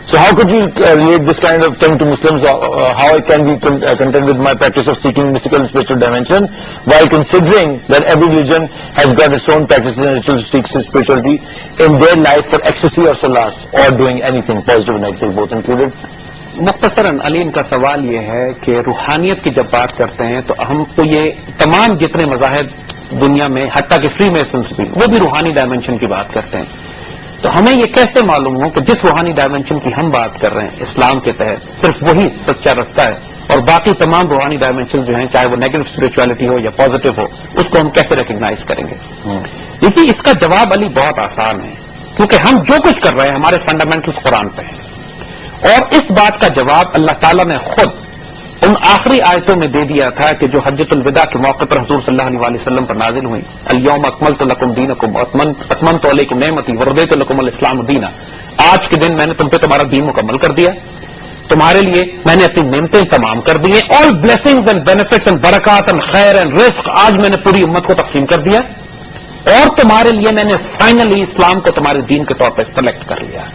So how could you relate this kind of thing to Muslims? How I can be content with my practice of seeking mystical and spiritual dimension, while considering that every religion has got its own practices and rituals to seek spirituality in their life for ecstasy or solace, or doing anything, positive and negative, both included? مختصراً علی ان کا سوال یہ ہے کہ روحانیت کی جب بات کرتے ہیں تو ہم کو یہ تمام جتنے مذاہب دنیا میں، حتیٰ کہ فری میسنس بھی، وہ بھی روحانی ڈائمنشن کی بات کرتے ہیں. تو ہمیں یہ کیسے معلوم ہو کہ جس روحانی ڈائمنشن کی ہم بات کر رہے ہیں اسلام کے تحت صرف وہی سچا رستہ ہے، اور باقی تمام روحانی ڈائمنشن جو ہیں چاہے وہ نیگیٹو اسپرچولیٹی ہو یا پازیٹو ہو، اس کو ہم کیسے ریکگنائز کریں گے؟ دیکھیے اس کا جواب علی بہت آسان ہے، کیونکہ ہم جو کچھ کر رہے ہیں ہمارے فنڈامنٹلز قرآن پہ ہیں، اور اس بات کا جواب اللہ تعالیٰ نے خود ان آخری آیتوں میں دے دیا تھا کہ جو حجۃ الوداع کے موقع پر حضور صلی اللہ علیہ وسلم پر نازل ہوئی. الیوم اکملت لکم دینکم واتممت علیکم نعمتی ورضیت لکم الاسلام دینا. آج کے دن میں نے تم پہ تمہارا دین مکمل کر دیا، تمہارے لیے میں نے اپنی نعمتیں تمام کر دی ہیں. آل بلیسنگز اینڈ بینیفٹس اینڈ برکات اینڈ خیر اینڈ رزق آج میں نے پوری امت کو تقسیم کر دیا، اور تمہارے لیے میں نے فائنلی اسلام کو تمہارے دین کے طور پہ سلیکٹ کر لیا.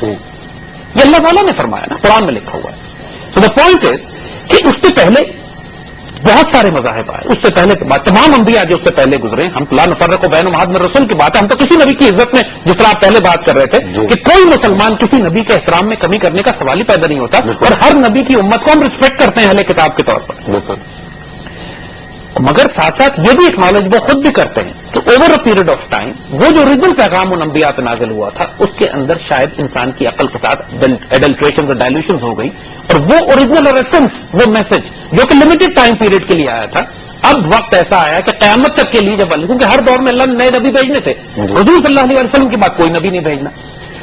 یہ اللہ تعالیٰ نے فرمایا نا، قرآن میں لکھا ہوا ہے. سو دا پوائنٹ از کہ اس سے پہلے بہت سارے مذاہب آئے، اس سے پہلے تمام انبیاء جو اس سے پہلے گزرے. ہم لا نفرق بین احد من الرسل کی بات ہے، ہم تو کسی نبی کی عزت میں، جس طرح آپ پہلے بات کر رہے تھے کہ کوئی مسلمان کسی نبی کے احترام میں کمی کرنے کا سوال ہی پیدا نہیں ہوتا، اور ہر نبی کی امت کو ہم رسپیکٹ کرتے ہیں اہل کتاب کے طور پر. مگر ساتھ ساتھ یہ بھی ایکنالج وہ خود بھی کرتے ہیں کہ over a period of time وہ جو اوریجنل پیغام ان انبیاء پہ نازل ہوا تھا اس کے اندر شاید انسان کی عقل کے ساتھ ایڈلٹریشن اور ڈائلوشن ہو گئی، اور وہ اوریجنل اور ایسنس، وہ میسج جو کہ لمیٹڈ ٹائم پیریڈ کے لیے آیا تھا، اب وقت ایسا آیا کہ قیامت تک کے لیے جب اللہ، کیونکہ ہر دور میں اللہ نے نئے نبی بھیجنے تھے، حضور صلی اللہ علیہ وسلم کے بعد کوئی نبی نہیں بھیجنا.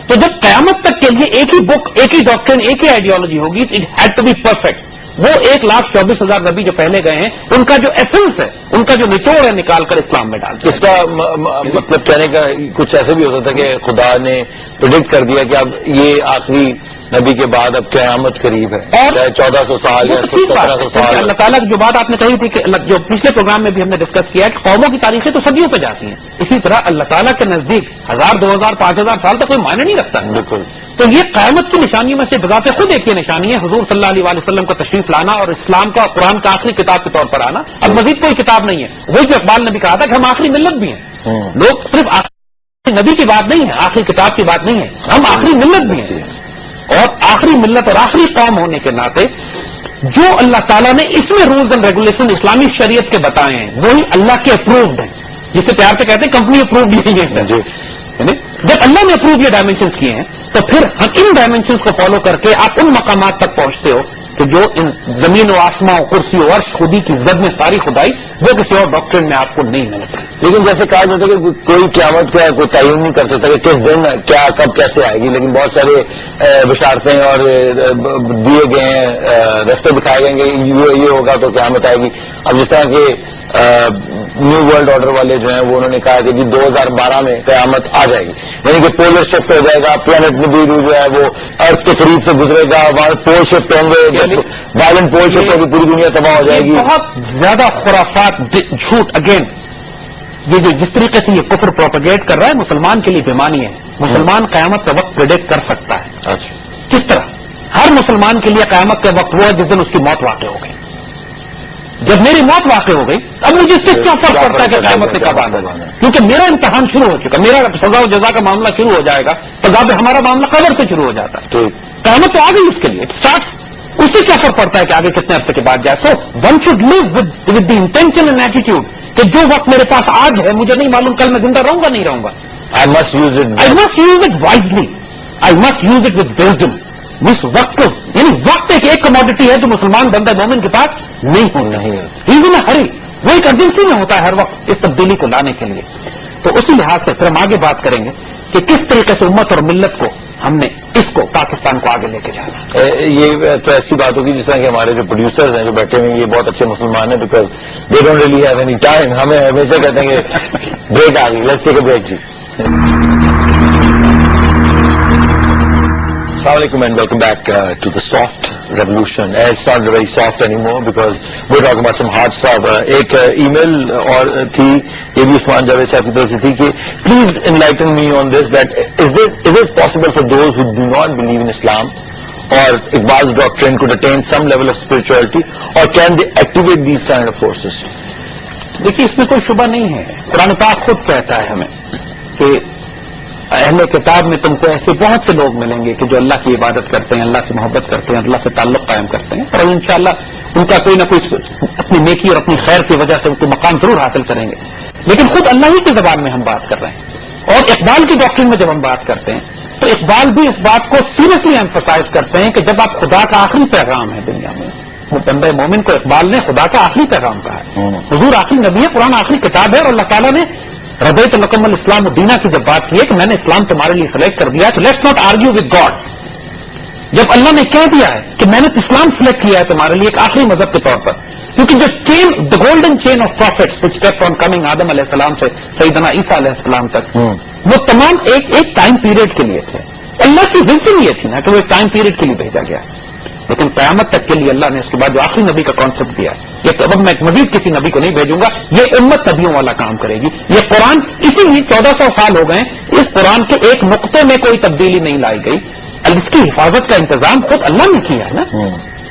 تو جب قیامت تک کے لیے ایک ہی بک، ایک ہی ڈاکٹرن، ایک ہی آئیڈیالوجی ہوگی، it had to be perfect. وہ 1,24,000 نبی جو پہلے گئے ہیں ان کا جو ایسنس ہے، ان کا جو نچوڑ ہے، نکال کر اسلام میں ڈال. اس کا مطلب کہنے کا کچھ ایسے بھی ہو سکتا ہے کہ خدا نے پریڈکٹ کر دیا کہ اب یہ آخری نبی کے بعد اب قیامت قریب ہے، اور 1400 سال یا 1700 سال. اللہ تعالیٰ کی جو بات آپ نے کہی تھی کہ جو پچھلے پروگرام میں بھی ہم نے ڈسکس کیا ہے کہ قوموں کی تاریخیں تو صدیوں پہ جاتی ہیں، اسی طرح اللہ تعالیٰ کے نزدیک 1000 2000 5000 سال تک کوئی معنی نہیں رکھتا. بالکل. تو یہ قیامت کی نشانیوں میں سے بذات خود ایک یہ نشانی ہے حضور صلی اللہ علیہ وسلم کا تشریف لانا اور اسلام کا قرآن کا آخری کتاب کے طور پر آنا. اب مزید کوئی کتاب نہیں ہے. وہی جو اقبال نے بھی کہا تھا کہ ہم آخری ملت بھی ہیں. لوگ صرف آخری نبی کی بات نہیں ہے، آخری کتاب کی بات نہیں ہے، ہم آخری ملت بھی ہیں. اور آخری ملت اور آخری قوم ہونے کے ناطے جو اللہ تعالیٰ نے اس میں رولز اینڈ ریگولیشن اسلامی شریعت کے بتائے ہیں وہی اللہ کے اپرووڈ ہیں، جسے پیار سے کہتے ہیں کمپنی اپرووڈ نہیں ہے. جب اللہ نے اپروو یہ ڈائمینشنز کیے ہیں تو پھر ہم ان ڈائمینشنز کو فالو کر کے آپ ان مقامات تک پہنچتے ہو کہ جو ان زمین و آسمان و کرسی و عرش خودی کی زد میں ساری خدائی وہ کسی اور ڈاکٹرن میں آپ کو نہیں ملتی. لیکن جیسے کہا جاتا ہے کہ کوئی قیامت کا کوئی تعین نہیں کر سکتا کہ کس دن کیا کب کیسے آئے گی، لیکن بہت سارے بشارتیں اور دیے گئے ہیں، رستے دکھائے گئے کہ یہ ہوگا تو قیامت آئے گی. اب جس طرح کہ نیو ورلڈ آرڈر والے جو ہیں وہ انہوں نے کہا کہ جی 2012 میں قیامت آ جائے گی، یعنی کہ پولر شفٹ ہو جائے گا، پلانٹ نبیرو جو ہے وہ ارتھ کے قریب سے گزرے گا، وہاں پول شفٹ ہوں گے، وائلنٹ پول شفٹ ہوگی، پوری دنیا تباہ ہو جائے گی. بہت زیادہ خرافات، جھوٹ. اگین یہ جو جس طریقے سے یہ کفر پروپیگیٹ کر رہا ہے مسلمان کے لیے بیمانی ہے. مسلمان قیامت کا وقت پریڈکٹ کر سکتا ہے. اچھا کس طرح؟ ہر مسلمان کے لیے قیامت کا وقت وہ ہے جس دن اس کی موت واقع ہو گئی. جب میری موت واقع ہو گئی اب مجھے اس سے کیا فرق پڑتا ہے کہ قیامت نے کب آنا ہے؟ کیونکہ میرا امتحان شروع ہو چکا، میرا سزا و جزا کا معاملہ شروع ہو جائے گا، تب ہمارا معاملہ قبر سے شروع ہو جاتا ہے. قیامت تو آ گئی اس کے لیے، اسٹارٹس. اس سے کیا فرق پڑتا ہے کہ آگے کتنے عرصے کے بعد جائے؟ So one should live with the intention and attitude کہ جو وقت میرے پاس آج ہے مجھے نہیں معلوم کل میں زندہ رہوں گا نہیں رہوں گا. I must use it wisely. I must use it with wisdom. اس وقت کو یعنی وقت ایک کموڈٹی ہے جو مسلمان بندہ مومن کے پاس نہیں ہونا ہے. ریزن ہری وہ ایک ایجنسی میں ہوتا ہے ہر وقت اس تبدیلی کو لانے کے لیے. تو اسی لحاظ سے پھر ہم آگے بات کریں گے کہ کس طریقے سے امت اور ملت کو ہم نے اس کو پاکستان کو آگے لے کے جانا. یہ تو ایسی بات ہوگی جس طرح کہ ہمارے جو پروڈیوسرز ہیں جو بیٹھے ہوئے ہیں یہ بہت اچھے مسلمان ہیں، because they don't really have any time. ہمیں ہمیشہ کہتے ہیں کہ بریک آ گئی، لیٹس ٹیک اے بریک. جی السلام علیکم and welcome back to the soft revolution. It's not very soft anymore because we're talking about some hard stuff. ایک ای میل اور تھی یہ بھی عثمان جاوید صاحب کی طرف سے تھی کہ please enlighten me on this, that is it possible for those who do not believe in Islam or Iqbal's doctrine could attain some level of spirituality, or can they activate these kind of forces? دیکھیے اس میں کوئی شبہ نہیں ہے. قرآن پاک خود کہتا ہے ہمیں کہ اہل کتاب میں تم کو ایسے بہت سے لوگ ملیں گے کہ جو اللہ کی عبادت کرتے ہیں، اللہ سے محبت کرتے ہیں، اللہ سے تعلق قائم کرتے ہیں، اور انشاءاللہ ان کا کوئی نہ کوئی اپنی نیکی اور اپنی خیر کی وجہ سے ان کو مقام ضرور حاصل کریں گے. لیکن خود اللہ ہی کی زبان میں ہم بات کر رہے ہیں. اور اقبال کی ڈاکٹرن میں جب ہم بات کرتے ہیں تو اقبال بھی اس بات کو سیریسلی ایمفسائز کرتے ہیں کہ جب آپ خدا کا آخری پیغام ہے دنیا میں، وہ بندہ مومن کو اقبال نے خدا کا آخری پیغام کہا ہے. حضور آخری نبی ہے، قرآن آخری کتاب ہے، اور اللہ تعالیٰ نے رضیت لکم الاسلام دینا کی جب بات کی ہے کہ میں نے اسلام تمہارے لیے سلیکٹ کر دیا ہے، تو let's not argue with God. جب اللہ نے کہہ دیا ہے کہ میں نے اسلام سلیکٹ کیا ہے تمہارے لیے ایک آخری مذہب کے طور پر، کیونکہ جو chain the golden chain of prophets which kept on coming آدم علیہ السلام سے سیدنا عیسیٰ علیہ السلام تک، وہ تمام ایک ٹائم پیریڈ کے لیے تھے. اللہ کی وزڈم یہ تھی نا کہ وہ ایک ٹائم پیریڈ کے لیے بھیجا گیا، لیکن قیامت تک کے لیے اللہ نے اس کے بعد جو آخری نبی کا کانسیپٹ دیا ہے، یہ اب میں مزید کسی نبی کو نہیں بھیجوں گا، یہ امت نبیوں والا کام کرے گی. یہ قرآن اسی لیے 1400 سال ہو گئے اس قرآن کے ایک نقطے میں کوئی تبدیلی نہیں لائی گئی. اس کی حفاظت کا انتظام خود اللہ نے کیا ہے نا.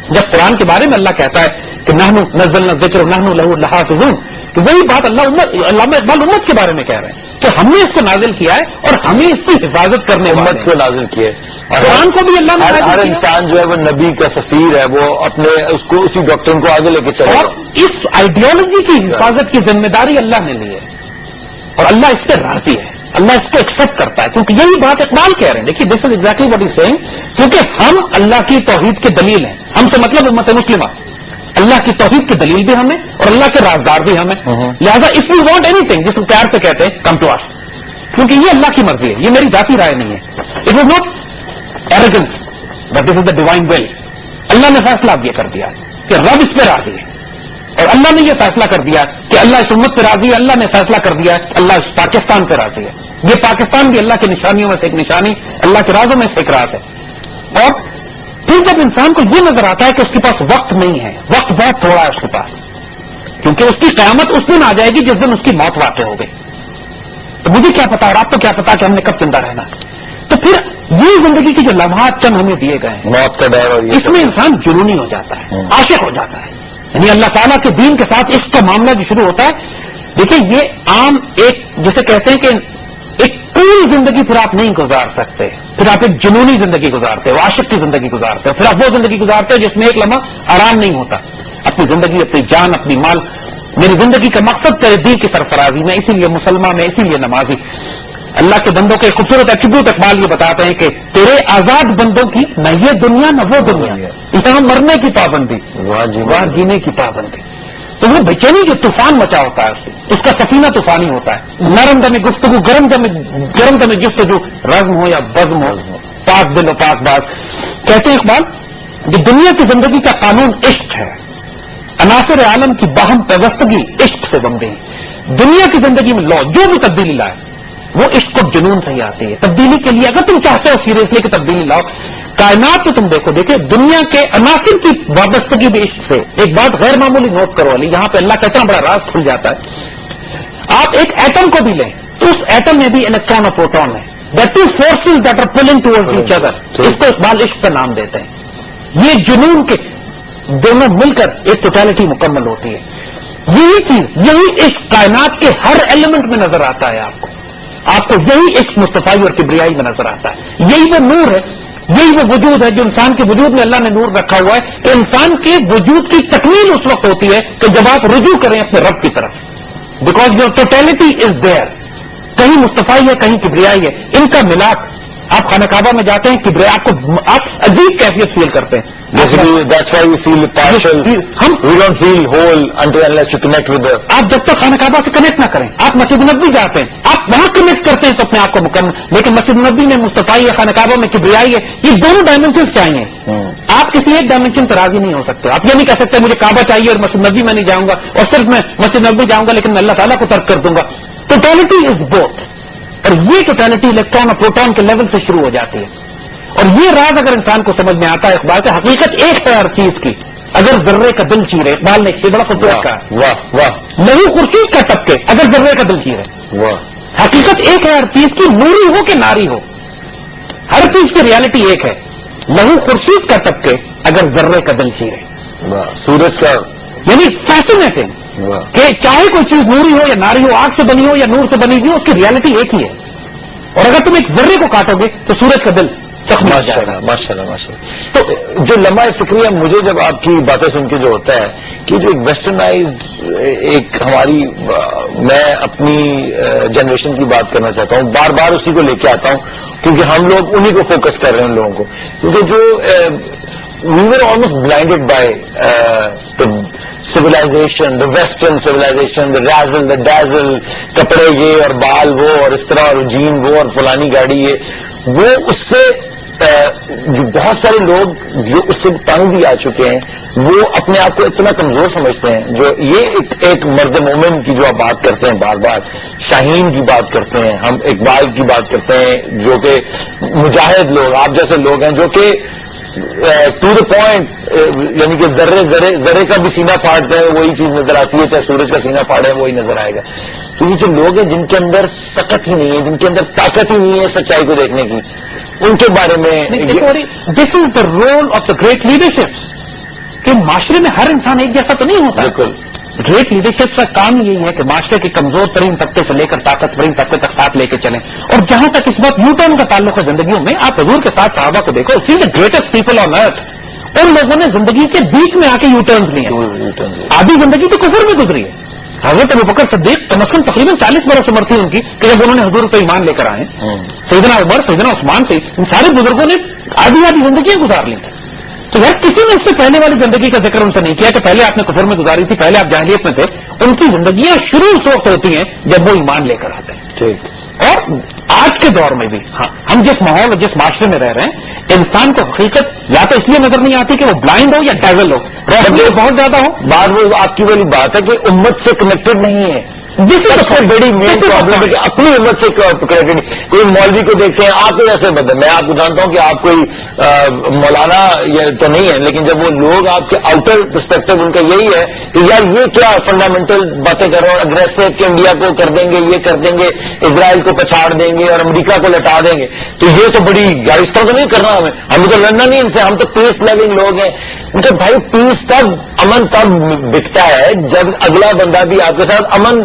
جب قرآن کے بارے میں اللہ کہتا ہے کہ نحن نزلنا الذکر ونحن له لحافظون، تو وہی بات علامہ اقبال امت کے بارے میں کہہ رہے ہیں کہ ہم نے اس کو نازل کیا ہے اور ہمیں اس کی حفاظت کرنے امت کو نازل کیا ہے. قرآن کو بھی اللہ نے ہر انسان جو ہے وہ نبی کا سفیر ہے، وہ اپنے اس کو اسی ڈاکٹرن کو آگے لے کے چلے اور اس آئیڈیالوجی کی حفاظت کی ذمہ داری اللہ نے لی ہے اور اللہ اس پہ راضی ہے، اللہ اس کو ایکسپٹ کرتا ہے، کیونکہ یہی بات اقبال کہہ رہے ہیں. دیکھیے this is exactly what is saying, کیونکہ ہم اللہ کی توحید کے دلیل ہیں. ہم سے مطلب امت مسلمہ، اللہ کی توحید کی دلیل بھی ہمیں اور اللہ کے رازدار بھی ہمیں. لہٰذا if you want any thing, جس کو پیار سے کہتے ہیں کم ٹو اس، کیونکہ یہ اللہ کی مرضی ہے، یہ میری ذاتی رائے نہیں ہے. It was not arrogance but this is the divine will. Allah نے فیصلہ اب یہ کر دیا کہ رب اس پہ راضی ہے، اور اللہ نے یہ فیصلہ کر دیا کہ اللہ اس امت پہ راضی ہے. اللہ نے فیصلہ کر دیا کہ اللہ اس پاکستان پہ راضی ہے. یہ پاکستان بھی اللہ کی نشانیوں میں سے ایک نشانی، اللہ کے رازوں میں سے ایک راز ہے. اور پھر جب انسان کو یہ نظر آتا ہے کہ اس کے پاس وقت نہیں ہے، وقت بہت تھوڑا ہے اس کے پاس، کیونکہ اس کی قیامت اس دن آ جائے گی جس دن اس کی موت واقع ہو گئی، تو مجھے کیا پتا اور آپ کو کیا پتا کہ ہم نے کب زندہ رہنا. تو پھر یہ زندگی کی جو لمحات چند ہمیں دیے گئے ہیں، موت کا ڈر، اور اس میں انسان جنونی ہو جاتا ہے، عاشق ہو جاتا ہے. یعنی اللہ تعالیٰ کے دین کے ساتھ عشق کا معاملہ جو شروع ہوتا ہے. دیکھیے یہ عام ایک جسے کہتے ہیں کہ ایک پوری زندگی پھر آپ نہیں گزار سکتے، پھر آپ ایک جنونی زندگی گزارتے ہو، عاشق کی زندگی گزارتے ہو، پھر آپ وہ زندگی گزارتے ہو جس میں ایک لمحہ آرام نہیں ہوتا. اپنی زندگی، اپنی جان، اپنی مال، میری زندگی کا مقصد تیرے دین کی سرفرازی، میں اسی لیے مسلمان، میں اسی لیے نمازی. اللہ کے بندوں کے خوبصورت ایٹریبیوٹ اقبال یہ بتاتے ہیں کہ تیرے آزاد بندوں کی نہ یہ دنیا نہ وہ دنیا، یہاں مرنے کی پابندی، وہاں جینے کی پابندی. تو وہ بے چینی جو طوفان مچا ہوتا ہے اس کا سفینہ طوفانی ہوتا ہے. نرم دم گفتگو، گرم دم جستجو، رزم ہو یا بزم ہو، پاک دل و پاک باز. کہتے ہیں اقبال یہ دنیا کی زندگی کا قانون عشق ہے، عناصر عالم کی باہم پیوستگی عشق سے بن گئی. دنیا کی زندگی میں لو جو بھی تبدیلی لائے وہ عشق و جنون سے ہی آتی ہے. تبدیلی کے لیے اگر تم چاہتے ہو سیریسلی کہ تبدیلی لاؤ، کائنات میں تم دیکھیں دنیا کے عناصر کی وابستگی بھی عشق سے. ایک بات غیر معمولی نوٹ کرو علی، یہاں پہ اللہ کا اتنا بڑا راز کھل جاتا ہے. آپ ایک ایٹم کو بھی لیں تو اس ایٹم میں بھی الیکٹران اور پروٹون ہے. The two forces that are pulling towards each other. اس کو اقبال عشق کا نام دیتے ہیں. یہ جنون کے دونوں مل کر ایک ٹوٹیلٹی مکمل ہوتی ہے. یہی چیز، یہی عشق کائنات کے ہر ایلیمنٹ میں نظر آتا ہے. آپ کو یہی عشق مصطفائی اور کبریائی میں نظر آتا ہے. یہی وہ نور ہے، یہی وہ وجود ہے جو انسان کے وجود میں اللہ نے نور رکھا ہوا ہے کہ انسان کے وجود کی تکمیل اس وقت ہوتی ہے کہ جب آپ رجوع کریں اپنے رب کی طرف. Because your totality is there. کہیں مصطفائی ہے، کہیں کبریائی ہے، ان کا ملاپ. آپ خانہ کعبہ میں جاتے ہیں، کبریائی آپ عجیب کیفیت فیل کرتے ہیں. That's why we feel partial. We don't feel whole until unless you connect with the. آپ جب تک خانہ کعبہ سے کنیکٹ نہ کریں، آپ مسجد نبوی جاتے ہیں، آپ وہاں کنیکٹ کرتے ہیں تو اپنے آپ کو مکمل. لیکن مسجد نبوی میں مصطفائی ہے، خانہ کعبہ میں کبریائی ہے. یہ دونوں ڈائمینشنز چاہیے. آپ کسی ایک ڈائمینشن پر راضی نہیں ہو سکتے. آپ یہ نہیں کہہ سکتے مجھے کعبہ چاہیے اور مسجد نبوی میں نہیں جاؤں گا، اور صرف میں مسجد نبوی جاؤں گا لیکن میں اللہ تعالیٰ کو ترک کر دوں گا. Totality is both. اور یہ ٹوٹیلٹی الیکٹران اور پروٹون کے لیول سے شروع ہو جاتی ہے. اور یہ راز اگر انسان کو سمجھ میں آتا ہے اقبال کا، حقیقت ایک ہے ہر چیز کی. اگر ذرے کا دل چیرے، اقبال نے ایک بڑا خوبصورت کہا، واہ واہ، لہو خورشید کا ٹپکے اگر ذرے کا دل چیرے. واہ. حقیقت ایک ہے ہر چیز کی، نوری ہو کہ ناری ہو، ہر چیز کی ریالٹی ایک ہے. لہو خورشید کا ٹپکے اگر ذرے کا دل چیرے. واہ. سورج کا یعنی فیسنیٹنگ کہ چاہے کوئی چیز نوری ہو یا ناری ہو، آگ سے بنی ہو یا نور سے بنی ہوئی ہو، اس کی ریالٹی ایک ہی ہے. اور اگر تم ایک ذرے کو کاٹو گے تو سورج کا دل چکھنا جائے گا. ماشاء اللہ. تو جو لمحہ فکریہ مجھے جب آپ کی باتیں سن کے جو ہوتا ہے کہ جو ایک ویسٹرنائزڈ ایک ہماری، میں اپنی جنریشن کی بات کرنا چاہتا ہوں، بار بار اسی کو لے کے آتا ہوں کیونکہ ہم لوگ انہی کو فوکس کر رہے ہیں ان لوگوں کو. کیونکہ جو we were almost blinded by the civilization, the western civilization, the razzle, the dazzle, کپڑے یہ اور بال وہ اور اس طرح اور جین وہ اور فلانی گاڑی یہ وہ. اس سے جو بہت سارے لوگ جو اس سے تنگ بھی آ چکے ہیں وہ اپنے آپ کو اتنا کمزور سمجھتے ہیں. جو یہ ایک مرد مومن کی جو آپ بات کرتے ہیں بار بار، شاہین کی بات کرتے ہیں، ہم اقبال کی بات کرتے ہیں جو کہ مجاہد لوگ، آپ جیسے لوگ ہیں جو کہ ٹو دا پوائنٹ، یعنی کہ ذرے کا بھی سینہ پھاڑتے ہیں وہی چیز نظر آتی ہے، چاہے سورج کا سینہ پھاڑے وہی نظر آئے گا. تو یہ جو لوگ ہیں جن کے اندر سکت ہی نہیں ہے، جن کے اندر طاقت ہی نہیں ہے سچائی کو دیکھنے کی، ان کے بارے میں this is the role of the great leadership کہ معاشرے میں ہر انسان ایک جیسا تو نہیں ہوتا. بالکل. گریٹ لیڈرشپ کا کام یہی ہے کہ معاشرے کے کمزور ترین طبقے سے لے کر طاقتورین طبقے تک ساتھ لے کے چلیں. اور جہاں تک اس بات یو ٹرن کا تعلق ہے زندگیوں میں، آپ حضور کے ساتھ صحابہ کو دیکھو، سی دا گریٹسٹ پیپل آن ارتھ. ان لوگوں نے زندگی کے بیچ میں آ کے یو ٹرنز لیے. آدھی زندگی تو کفر میں گزری ہے. حضرت ابوبکر صدیق کم از کم تقریباً 40 برس عمر تھی ان کی کہ جب انہوں نے حضور پہ ایمان لے کر آئے. سیدنا عمر، سیدنا عثمان سے ان سارے بزرگوں نے آدھی زندگیاں گزار لی. تو یار کسی نے اس سے پہلے والی زندگی کا ذکر ان سے نہیں کیا کہ پہلے آپ نے کفر میں گزاری تھی، پہلے آپ جاہلیت میں تھے. ان کی زندگیاں شروع اس وقت ہوتی ہیں جب وہ ایمان لے کر آتے ہیں. ٹھیک. اور آج کے دور میں بھی ہم جس ماحول اور جس معاشرے میں رہ رہے ہیں، انسان کو حقیقت یا تو اس لیے نظر نہیں آتی کہ وہ بلائنڈ ہو یا ڈیول ہو، روشنی بہت زیادہ ہو. بعد وہ آپ کی والی بات ہے کہ امت سے کنیکٹڈ نہیں ہے. جس سب سے بڑی مین پرابلم ہے کہ اپنی امت سے کنیکٹڈ. کوئی مولوی کو دیکھتے ہیں آپ کے جیسے بدل، میں آپ کو جانتا ہوں کہ آپ کوئی مولانا یہ تو نہیں ہے، لیکن جب وہ لوگ آپ کے آؤٹر پرسپیکٹو ان کا یہی ہے کہ یار یہ کیا فنڈامنٹل باتیں کر رہے ہیں، اگریسو کہ انڈیا کو کر دیں گے، یہ کر دیں گے، اسرائیل کو پچھاڑ دیں گے اور امریکہ کو لٹا دیں گے، تو یہ تو بڑی اس طرح تو نہیں کرنا ہمیں تو لڑنا نہیں ان سے، ہم تو پیس لونگ لوگ ہیں. ان کے بھائی پیس تب، امن تب بکتا ہے جب اگلا بندہ بھی آپ کے ساتھ امن